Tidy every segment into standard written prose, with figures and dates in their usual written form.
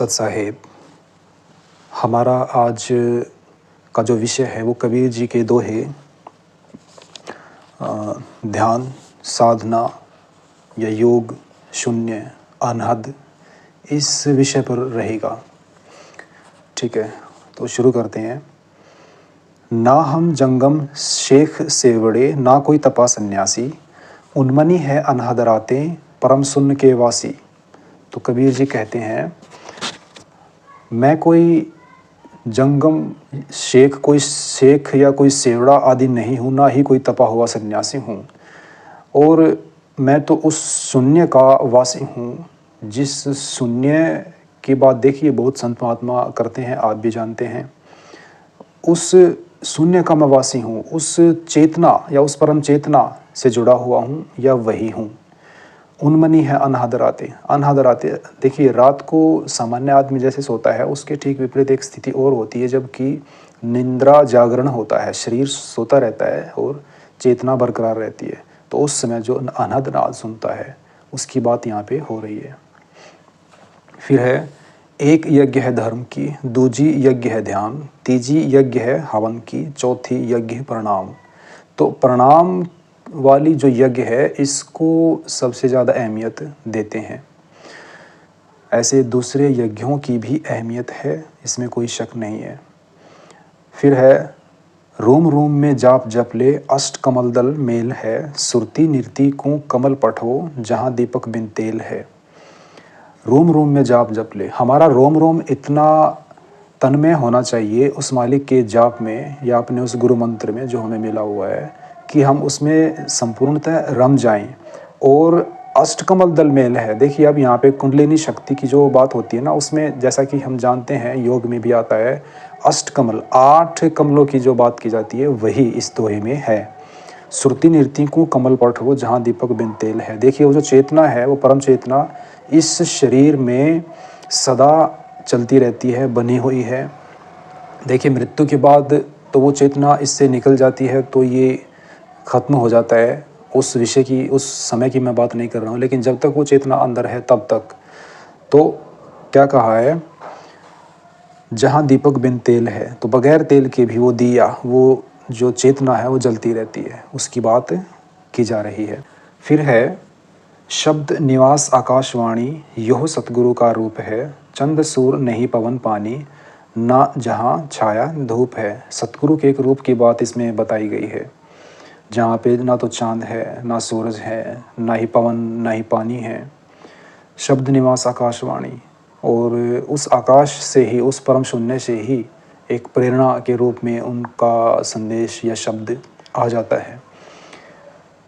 सत साहेब, हमारा आज का जो विषय है वो कबीर जी के दोहे ध्यान, साधना या योग, शून्य, अनहद, इस विषय पर रहेगा। ठीक है, तो शुरू करते हैं। ना हम जंगम शेख सेवड़े, ना कोई तपा सन्यासी, उन्मनी है अनहद रातें, परम सुन्न के वासी। तो कबीर जी कहते हैं, मैं कोई जंगम शेख, कोई शेख या कोई सेवड़ा आदि नहीं हूँ, ना ही कोई तपा हुआ सन्यासी हूँ, और मैं तो उस शून्य का वासी हूँ। जिस शून्य की बात देखिए बहुत संत महात्मा करते हैं, आप भी जानते हैं। उस शून्य का मैं वासी हूँ, उस चेतना या उस परम चेतना से जुड़ा हुआ हूँ या वही हूँ। उन्मनी है अनहद रातें। अनहद रातें, देखिए रात को सामान्य आदमी जैसे सोता है, उसके ठीक विपरीत एक स्थिति और होती है, जबकि निंद्रा जागरण होता है, शरीर सोता रहता है और चेतना बरकरार रहती है। तो उस समय जो अनहद नाद सुनता है, उसकी बात यहाँ पे हो रही है। फिर है, एक यज्ञ है धर्म की, दूजी यज्ञ है ध्यान, तीजी यज्ञ है हवन की, चौथी यज्ञ है प्रणाम। तो प्रणाम वाली जो यज्ञ है, इसको सबसे ज़्यादा अहमियत देते हैं। ऐसे दूसरे यज्ञों की भी अहमियत है, इसमें कोई शक नहीं है। फिर है, रोम रोम में जाप जप ले, अष्ट कमल दल मेल है, सुरती निर्ति को कमल पठो, जहाँ दीपक बिन तेल है। रोम रोम में जाप जप ले, हमारा रोम रोम इतना तन्मय होना चाहिए उस मालिक के जाप में या अपने उस गुरु मंत्र में जो हमें मिला हुआ है, कि हम उसमें संपूर्णतः रम जाएं। और अष्टकमल दल मेल है, देखिए अब यहाँ पे कुंडलिनी शक्ति की जो बात होती है ना, उसमें जैसा कि हम जानते हैं योग में भी आता है, अष्टकमल 8 कमलों की जो बात की जाती है वही इस दोहे में है। सुरती निर्ति को कमल पठ हो, जहाँ दीपक बिन तेल है। देखिए वो जो चेतना है, वो परम चेतना इस शरीर में सदा चलती रहती है, बनी हुई है। देखिए मृत्यु के बाद तो वो चेतना इससे निकल जाती है, तो ये ख़त्म हो जाता है। उस विषय की, उस समय की मैं बात नहीं कर रहा हूँ, लेकिन जब तक वो चेतना अंदर है तब तक। तो क्या कहा है, जहाँ दीपक बिन तेल है, तो बगैर तेल के भी वो दिया, वो जो चेतना है वो जलती रहती है, उसकी बात की जा रही है। फिर है, शब्द निवास आकाशवाणी, यह सतगुरु का रूप है, चंद सूर नहीं पवन पानी, ना जहाँ छाया धूप है। सतगुरु के एक रूप की बात इसमें बताई गई है, जहाँ पे ना तो चांद है, ना सूरज है, ना ही पवन, ना ही पानी है। शब्द निवास आकाशवाणी, और उस आकाश से ही, उस परम शून्य से ही एक प्रेरणा के रूप में उनका संदेश या शब्द आ जाता है।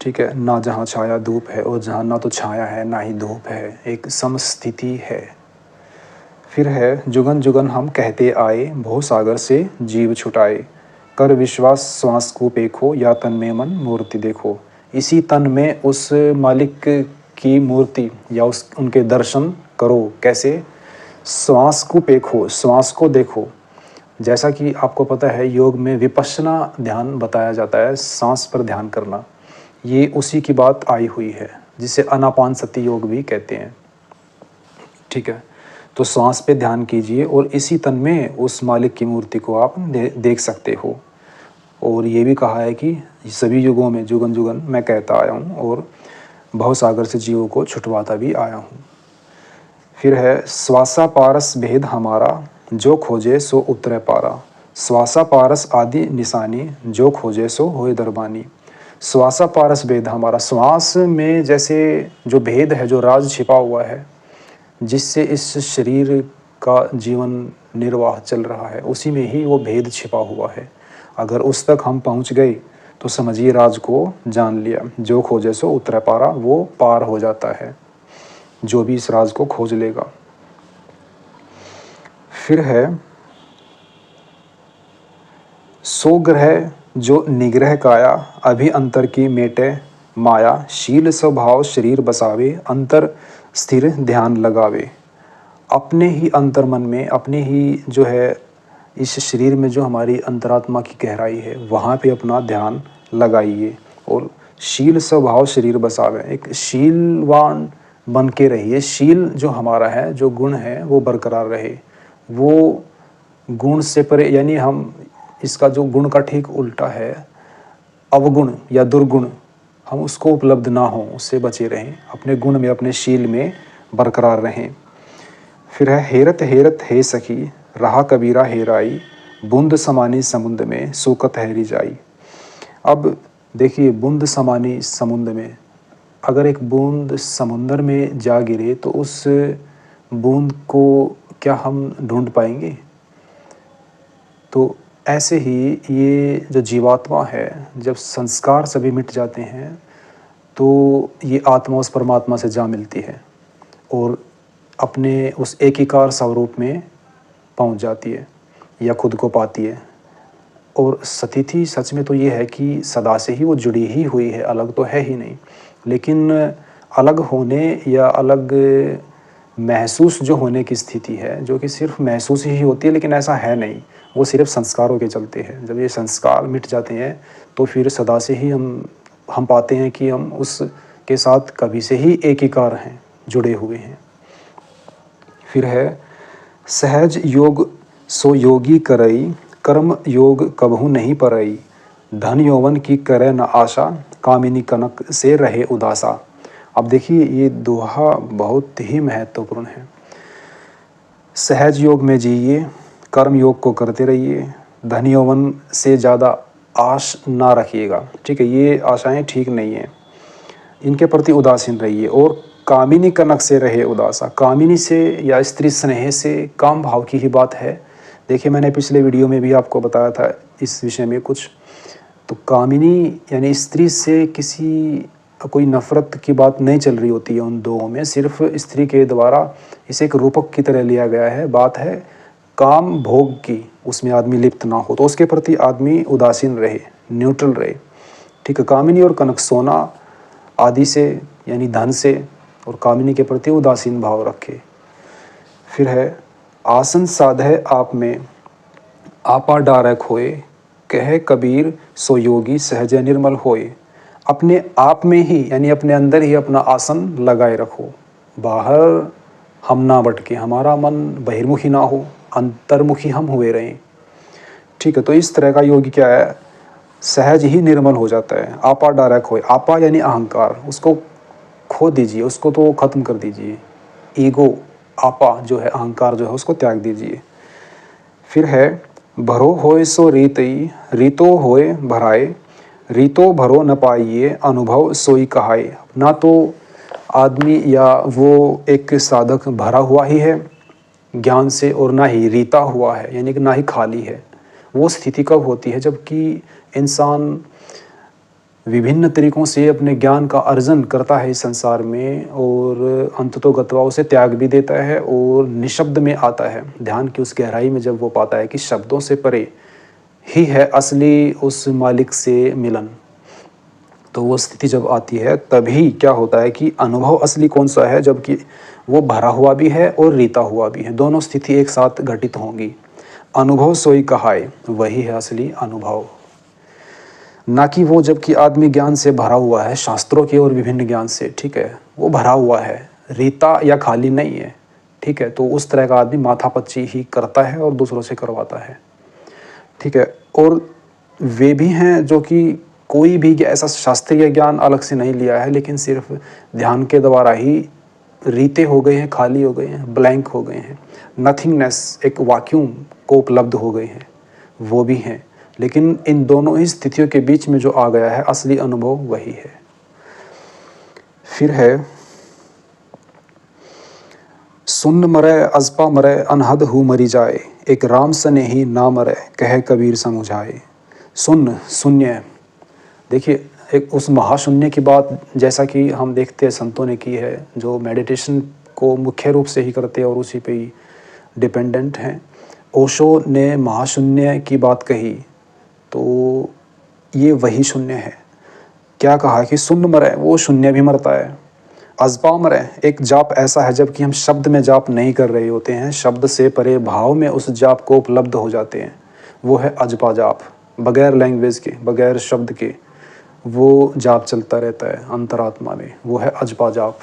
ठीक है, ना जहाँ छाया धूप है, और जहाँ ना तो छाया है ना ही धूप है, एक समस्थिति है। फिर है, जुगन जुगन हम कहते आए, भव सागर से जीव छुटाए, कर विश्वास श्वास को पेखो, या तन में मन मूर्ति देखो। इसी तन में उस मालिक की मूर्ति या उस उनके दर्शन करो। कैसे? श्वास को पेखो, श्वास को देखो। जैसा कि आपको पता है, योग में विपश्यना ध्यान बताया जाता है, सांस पर ध्यान करना। ये उसी की बात आई हुई है, जिसे आनापानसति योग भी कहते हैं। ठीक है, तो सांस पे ध्यान कीजिए और इसी तन में उस मालिक की मूर्ति को आप देख सकते हो। और ये भी कहा है कि सभी युगों में जुगन जुगन मैं कहता आया हूँ, और भवसागर से जीवों को छुटवाता भी आया हूँ। फिर है, श्वासा पारस भेद हमारा, जो खोजे सो उतरे पारा। श्वासा पारस आदि निशानी, जो खोजे सो होए दरबानी। श्वासा पारस भेद हमारा, श्वास में जैसे जो भेद है, जो राज छिपा हुआ है, जिससे इस शरीर का जीवन निर्वाह चल रहा है, उसी में ही वो भेद छिपा हुआ है। अगर उस तक हम पहुंच गए तो समझिए राज को जान लिया। जो खोजे सो उतरे पारा, वो पार हो जाता है जो भी इस राज को खोज लेगा। फिर है, सो ग्रह जो निग्रह काया, अभी अंतर की मेटे माया। शील स्वभाव शरीर बसावे, अंतर स्थिर ध्यान लगावे। अपने ही अंतर मन में, अपने ही जो है इस शरीर में जो हमारी अंतरात्मा की गहराई है, वहाँ पे अपना ध्यान लगाइए। और शील स्वभाव शरीर बसावे, एक शीलवान बन के रहिए। शील जो हमारा है, जो गुण है, वो बरकरार रहे। वो गुण से परे, यानी हम इसका जो गुण का ठीक उल्टा है अवगुण या दुर्गुण, हम उसको उपलब्ध ना हो, उससे बचे रहें, अपने गुण में, अपने शील में बरकरार रहें। फिर है हेरत हेरत हे सखी, रहा कबीरा हेराई, बूंद समानी समुद्र में सूकत हैरी जाई। अब देखिए, बूंद समानी समुद्र में, अगर एक बूंद समुंदर में जा गिरे तो उस बूंद को क्या हम ढूंढ पाएंगे? तो ऐसे ही ये जो जीवात्मा है, जब संस्कार सभी मिट जाते हैं तो ये आत्मा उस परमात्मा से जा मिलती है और अपने उस एकीकार स्वरूप में पहुंच जाती है या खुद को पाती है। और स्थिति सच में तो ये है कि सदा से ही वो जुड़ी ही हुई है, अलग तो है ही नहीं। लेकिन अलग होने या अलग महसूस जो होने की स्थिति है, जो कि सिर्फ महसूस ही होती है, लेकिन ऐसा है नहीं, वो सिर्फ संस्कारों के चलते हैं। जब ये संस्कार मिट जाते हैं तो फिर सदा से ही हम पाते हैं कि हम उसके साथ कभी से ही एकीकार हैं, जुड़े हुए हैं। फिर है सहज योग सो योगी करई, कर्म योग कबहू नहीं परई, धन यौवन की करे न आशा, कामिनी कनक से रहे उदासा। अब देखिए, ये दोहा बहुत ही महत्वपूर्ण है। सहज योग में जिए, कर्म योग को करते रहिए, धन यौवन से ज़्यादा आश ना रखिएगा, ठीक है, ये आशाएं ठीक नहीं हैं, इनके प्रति उदासीन रहिए। और कामिनी कनक से रहे उदासा, कामिनी से या स्त्री स्नेह से, काम भाव की ही बात है। देखिए, मैंने पिछले वीडियो में भी आपको बताया था इस विषय में कुछ। तो कामिनी यानी स्त्री से कोई नफ़रत की बात नहीं चल रही होती है उन दोनों में, सिर्फ स्त्री के द्वारा इसे एक रूपक की तरह लिया गया है। बात है काम भोग की, उसमें आदमी लिप्त ना हो, तो उसके प्रति आदमी उदासीन रहे, न्यूट्रल रहे, ठीक है। कामिनी और कनक, सोना आदि से यानी धन से और कामिनी के प्रति उदासीन भाव रखे। फिर है आसन साधे आप में, आपा डारे खोए, कहे कबीर सो योगी सहज निर्मल होए। अपने आप में ही यानी अपने अंदर ही अपना आसन लगाए रखो, बाहर हम ना भटके, हमारा मन बहिर्मुखी ना हो, अंतर्मुखी हम हुए रहें, ठीक है। तो इस तरह का योगी क्या है, सहज ही निर्मल हो जाता है। आपा डायरेक्ट खोए, आपा यानी अहंकार, उसको खो दीजिए, उसको तो ख़त्म कर दीजिए। ईगो, आपा जो है, अहंकार जो है, उसको त्याग दीजिए। फिर है भरो होए सो रीतई, रीतो होए भराए, रीतो भरो न पाइए, अनुभव सोई कहाए। ना तो आदमी या वो एक साधक भरा हुआ ही है ज्ञान से और ना ही रीता हुआ है, यानी कि ना ही खाली है। वो स्थिति कब होती है, जबकि इंसान विभिन्न तरीक़ों से अपने ज्ञान का अर्जन करता है इस संसार में और अंततोगत्वा उसे त्याग भी देता है और निशब्द में आता है। ध्यान की उस गहराई में जब वो पाता है कि शब्दों से परे ही है असली उस मालिक से मिलन, तो वो स्थिति जब आती है तभी क्या होता है कि अनुभव असली कौन सा है, जबकि वो भरा हुआ भी है और रीता हुआ भी है, दोनों स्थिति एक साथ घटित होंगी। अनुभव सोई कहाए, वही है असली अनुभव, ना कि वो जबकि आदमी ज्ञान से भरा हुआ है, शास्त्रों के और विभिन्न ज्ञान से, ठीक है, वो भरा हुआ है, रीता या खाली नहीं है, ठीक है। तो उस तरह का आदमी माथापच्ची ही करता है और दूसरों से करवाता है, ठीक है। और वे भी हैं जो कि कोई भी ऐसा शास्त्रीय ज्ञान अलग से नहीं लिया है, लेकिन सिर्फ ध्यान के द्वारा ही रीते हो गए हैं, खाली हो गए हैं, ब्लैंक हो गए हैं, नथिंगनेस, एक वैक्यूम को उपलब्ध हो गए हैं, वो भी हैं। लेकिन इन दोनों ही स्थितियों के बीच में जो आ गया है असली अनुभव, वही है। फिर है सुन मरे अजपा मरे, अनहद हु मरी जाए, एक राम सने ही ना मरे, कहे कबीर समुझाए। सुन, शून्य, देखिए एक उस महाशून्य की बात जैसा कि हम देखते हैं संतों ने की है, जो मेडिटेशन को मुख्य रूप से ही करते हैं और उसी पे ही डिपेंडेंट हैं। ओशो ने महाशून्य की बात कही, तो ये वही शून्य है। क्या कहा कि शून्य मरे, वो शून्य भी मरता है। अजपा मरे, एक जाप ऐसा है जबकि हम शब्द में जाप नहीं कर रहे होते हैं, शब्द से परे भाव में उस जाप को उपलब्ध हो जाते हैं, वो है अजपा जाप। बगैर लैंग्वेज के, बगैर शब्द के वो जाप चलता रहता है अंतरात्मा में, वो है अजपा जाप।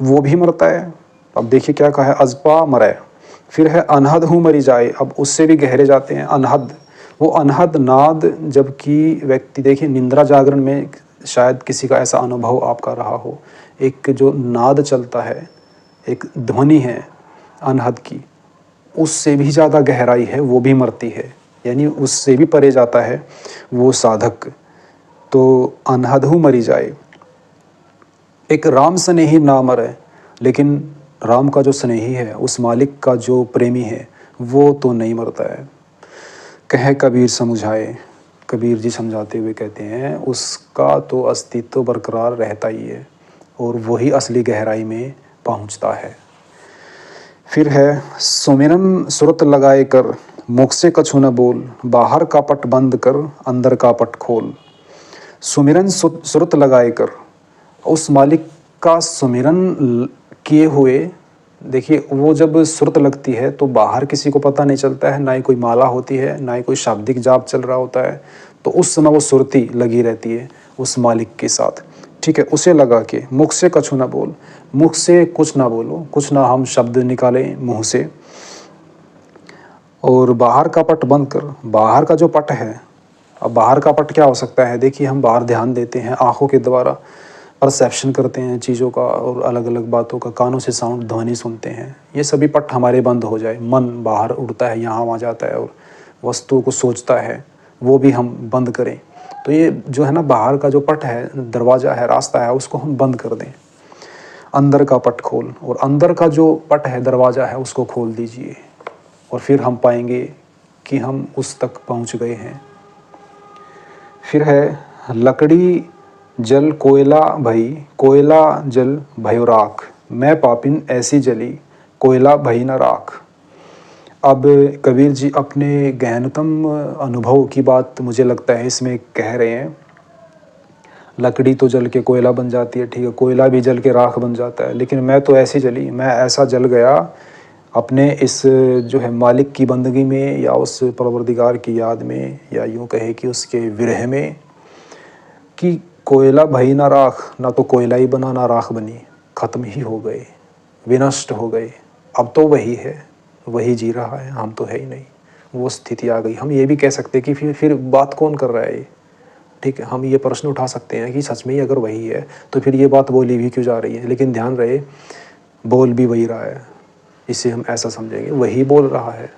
वो भी मरता है। अब देखिए क्या कहा है, अजपा मरे। फिर है अनहद हूँ मरी जाए, अब उससे भी गहरे जाते हैं अनहद। वो अनहद नाद, जबकि व्यक्ति देखिए निंद्रा जागरण में शायद किसी का ऐसा अनुभव आपका रहा हो, एक जो नाद चलता है, एक ध्वनि है अनहद की, उससे भी ज़्यादा गहराई है, वो भी मरती है, यानी उससे भी परे जाता है वो साधक। तो अनहद हूँ मरी जाए। एक राम स्नेही ना मरे, लेकिन राम का जो स्नेही है, उस मालिक का जो प्रेमी है, वो तो नहीं मरता है। कहे कबीर समझाए, कबीर जी समझाते हुए कहते हैं उसका तो अस्तित्व बरकरार रहता ही है और वही असली गहराई में पहुंचता है। फिर है सुमिरन सुरत लगाए कर, मुख से कछु न बोल, बाहर का पट बंद कर, अंदर का पट खोल। सुमिरन सुरत लगाए कर, उस मालिक का सुमिरन किए हुए, देखिए वो जब सुरत लगती है तो बाहर किसी को पता नहीं चलता है, ना ही कोई माला होती है, ना ही कोई शाब्दिक जाप चल रहा होता है, तो उस समय वो सुरती लगी रहती है उस मालिक के साथ। ठीक है, उसे लगा के मुख से कछु ना बोल, मुख से कुछ ना बोलो, कुछ ना हम शब्द निकालें मुंह से, और बाहर का पट बंद कर। बाहर का जो पट है, अब बाहर का पट क्या हो सकता है, देखिए हम बाहर ध्यान देते हैं, आँखों के द्वारा परसेप्शन करते हैं चीज़ों का और अलग अलग बातों का, कानों से साउंड ध्वनि सुनते हैं, ये सभी पट हमारे बंद हो जाए, मन बाहर उड़ता है, यहाँ वहाँ जाता है और वस्तुओं को सोचता है, वो भी हम बंद करें। तो ये जो है ना बाहर का जो पट है, दरवाज़ा है, रास्ता है, उसको हम बंद कर दें। अंदर का पट खोल, और अंदर का जो पट है, दरवाज़ा है, उसको खोल दीजिए, और फिर हम पाएंगे कि हम उस तक पहुँच गए हैं। फिर है लकड़ी जल कोयला भई, कोयला जल भयो राख, मैं पापिन ऐसी जली, कोयला भई न राख। अब कबीर जी अपने गहनतम अनुभव की बात मुझे लगता है इसमें कह रहे हैं। लकड़ी तो जल के कोयला बन जाती है, ठीक है, कोयला भी जल के राख बन जाता है, लेकिन मैं तो ऐसी जली, मैं ऐसा जल गया अपने इस जो है मालिक की बंदगी में, या उस परवरदिगार की याद में, या यूँ कहे कि उसके विरह में, कि कोयला भई ना राख, ना तो कोयला ही बना ना राख बनी, ख़त्म ही हो गए, विनष्ट हो गए। अब तो वही है, वही जी रहा है, हम तो है ही नहीं। वो स्थिति आ गई। हम ये भी कह सकते हैं कि फिर बात कौन कर रहा है ये, ठीक है, हम ये प्रश्न उठा सकते हैं कि सच में ही अगर वही है तो फिर ये बात बोली भी क्यों जा रही है। लेकिन ध्यान रहे, बोल भी वही रहा है, इसे हम ऐसा समझेंगे, वही बोल रहा है,